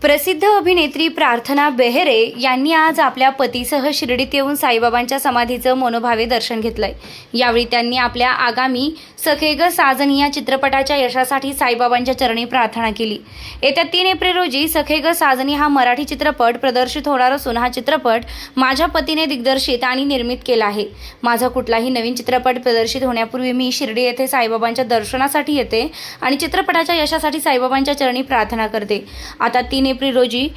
प्रसिद्ध अभिनेत्री प्रार्थना बेहेरे यांनी आज आपल्या पतीसह शिर्डीत येऊन साईबाबांच्या समाधीचं मनोभावे दर्शन घेतलंय। यावेळी त्यांनी आपल्या आगामी सखे ग साजनी या चित्रपटाच्या यशासाठी साईबाबांच्या चरणी प्रार्थना केली। येत्या 3 एप्रिल रोजी सखे ग साजनी हा मराठी चित्रपट प्रदर्शित होणार असून हा चित्रपट माझ्या पतीने दिग्दर्शित आणि निर्मित केला आहे। माझा कुठलाही नवीन चित्रपट प्रदर्शित होण्यापूर्वी मी शिर्डी येथे साईबाबांच्या दर्शनासाठी येते आणि चित्रपटाच्या यशासाठी साईबाबांच्या चरणी प्रार्थना करते। आता 3 एप्रिल रोजी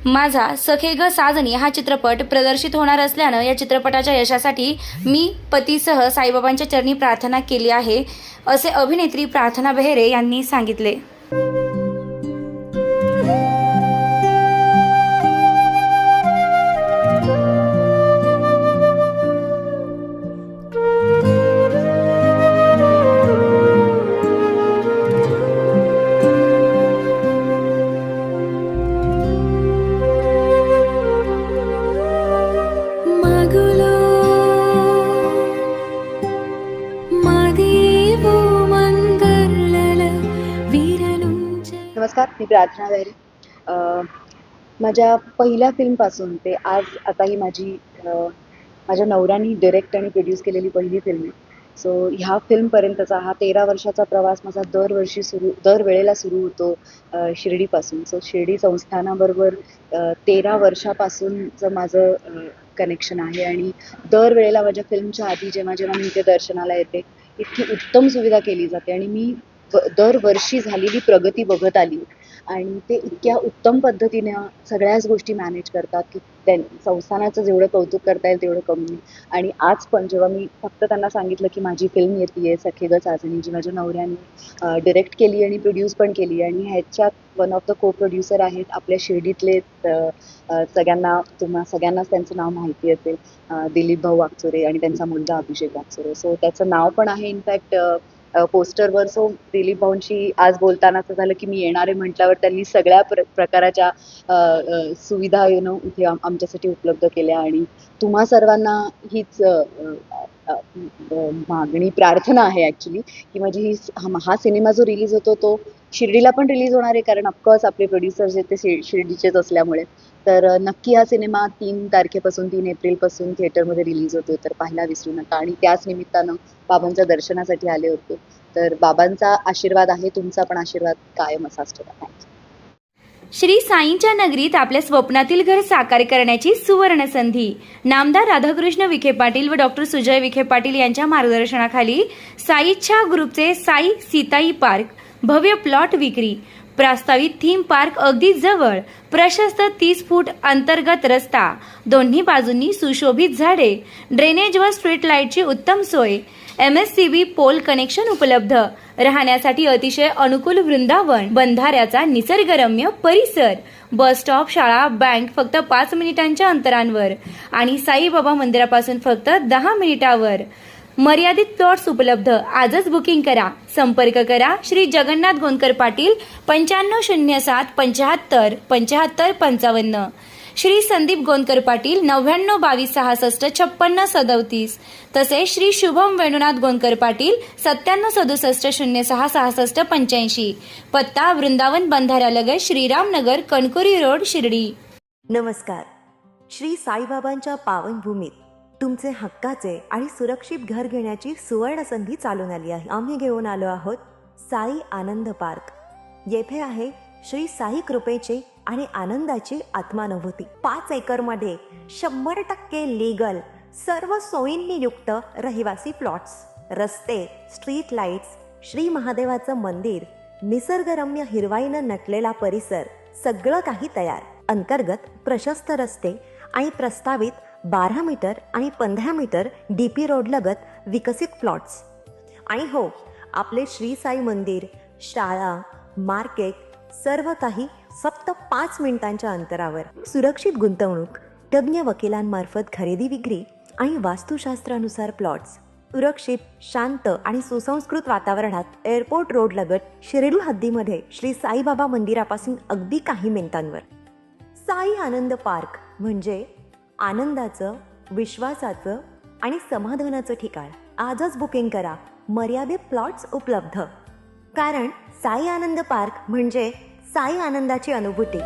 माझा सखे ग साजनी हा चित्रपट प्रदर्शित होणार असल्यानं या चित्रपटाच्या यशासाठी मी पतीसह साईबाबांच्या चरणी प्रार्थना केली आहे, असे अभिनेत्री प्रार्थना बेहेरे यांनी सांगितले। नमस्कार, मी प्रार्थना बेहेरे। माझ्या पहिल्या फिल्मपासून ते आज आता ही माझ्या नवऱ्याने डिरेक्ट आणि प्रोड्यूस केलेली पहिली फिल्म आहे। सो ह्या फिल्मपर्यंतचा हा 13 वर्षाचा प्रवास माझा दरवेळेला सुरू होतो शिर्डीपासून। सो शिर्डी संस्थानाबरोबर 13 वर्षापासूनचं माझं कनेक्शन आहे आणि दरवेळेला माझ्या फिल्मच्या आधी जेव्हा मी इथे दर्शनाला येते, इतकी उत्तम सुविधा केली जाते आणि मी दरवर्षी झालेली प्रगती बघत आली आणि ते इतक्या उत्तम पद्धतीनं सगळ्याच गोष्टी मॅनेज करतात की संस्थानाचं जेवढं कौतुक करता येईल तेवढं कमी। आणि आज पण जेव्हा मी फक्त त्यांना सांगितलं की माझी फिल्म येते सखे ग साजनी, जी माझ्या नवऱ्याने डिरेक्ट केली आणि प्रोड्यूस पण केली आणि ह्याच्यात वन ऑफ द को प्रोड्युसर आहेत आपल्या शिर्डीतले तुम्हा सगळ्यांनाच त्यांचं नाव माहिती असेल, दिलीप भाऊ वाकचोरे आणि त्यांचा मुलगा अभिषेक वाकचोरे। सो त्याचं नाव पण आहे इनफॅक्ट पोस्टरवर। सो दिलीप भाऊंशी आज बोलताना असं झालं की मी येणार आहे म्हटल्यावर त्यांनी सगळ्या प्रकाराच्या सुविधा इथे आमच्यासाठी उपलब्ध केल्या आणि तुम्हा सर्वांना हीच मागणी प्रार्थना आहे ॲक्च्युली की माझी हा सिनेमा जो रिलीज होतो तो शिर्डीला पण रिलीज होणार आहे, कारण ऑफकोर्स आपले प्रोड्युसर्स आहेत ते शिर्डीचेच असल्यामुळे। तर नक्की हा सिनेमा 3 एप्रिलपासून थिएटरमध्ये रिलीज होतो, तर पाहायला विसरू नका। आणि त्याच निमित्तानं बाबांच्या दर्शनासाठी आले होते, तर बाबांचा आशीर्वाद आहे, तुमचा पण आशीर्वाद कायम असाच ठेवा। श्री साईंच्या नगरीत आपल्या स्वप्नातील घर साकार करण्याची सुवर्ण संधी। नामदार राधाकृष्ण विखे पाटील व डॉक्टर सुजय विखे पाटील यांच्या मार्गदर्शनाखाली साईच्या ग्रुपचे साई सीताई पार्क भव्य प्लॉट विक्री, प्रस्तावित थीम पार्क अगदी जवळ, प्रशस्त 30 फूट अंतर्गत रस्ता, दोन्ही बाजूंनी सुशोभित झाडे, ड्रेनेज व स्ट्रीट लाईटची उत्तम सोय, MSCB पोल कनेक्शन उपलब्ध, राहण्यासाठी अतिशय अनुकूल वृंदावन, बंधाऱ्याचा निसर्गरम्य परिसर, बस स्टॉप, शाळा, बँक फक्त 5 मिनिटांच्या अंतरावर आणि साईबाबा मंदिरापासून फक्त 10 मिनिटावर। मर्यादित प्लॉट्स उपलब्ध। आजच बुकिंग करा। संपर्क करा श्री जगन्नाथ गोंदकर पाटील 9507 75 75 55, श्री संदीप गोंदकर पाटील 99 22 66 56 37, तसेच श्री शुभम वेणुनाथ गोंदकर पाटील 97 67 06 66 85। पत्ता वृंदावन बंधाऱ्यालगत श्रीरामनगर, कणकोरी रोड, शिर्डी। नमस्कार। श्री साईबाबांच्या पावनभूमीत तुमचे हक्काचे आणि सुरक्षित घर घेण्याची सुवर्ण संधी चालून आली आहे। आम्ही घेऊन आलो आहोत साई आनंद पार्क। येथे आहे श्री साई कृपेचे आणि आनंदाची आत्मानुभूती। 5 एकरमध्ये 100% लीगल, सर्व सोयींनी युक्त रहिवासी प्लॉट्स, रस्ते, स्ट्रीट लाईट्स, श्री महादेवाचं मंदिर, निसर्गरम्य हिरवाईनं नटलेला परिसर, सगळं काही तयार। अंतर्गत प्रशस्त रस्ते आणि प्रस्तावित 12 मीटर आणि 15 मीटर DP रोड लगत विकसित प्लॉट्स। आणि हो, आपले श्री साई मंदिर, शाळा, मार्केट सर्व काही फक्त 5 मिनिटांच्या अंतरावर। सुरक्षित गुंतवणूक, तज्ञ वकिलांमार्फत खरेदी विक्री आणि वास्तुशास्त्रानुसार प्लॉट्स, सुरक्षित, शांत आणि सुसंस्कृत वातावरणात एअरपोर्ट रोड लगत शिर्डी हद्दीमध्ये श्री साईबाबा मंदिरापासून अगदी काही मिनिटांवर। साई आनंद पार्क म्हणजे आनंदाचं, विश्वासाचं आणि समाधानाचं ठिकाण। आजच बुकिंग करा। मर्यादित प्लॉट्स उपलब्ध, कारण साई आनंद पार्क म्हणजे साई आनंदाची अनुभूती।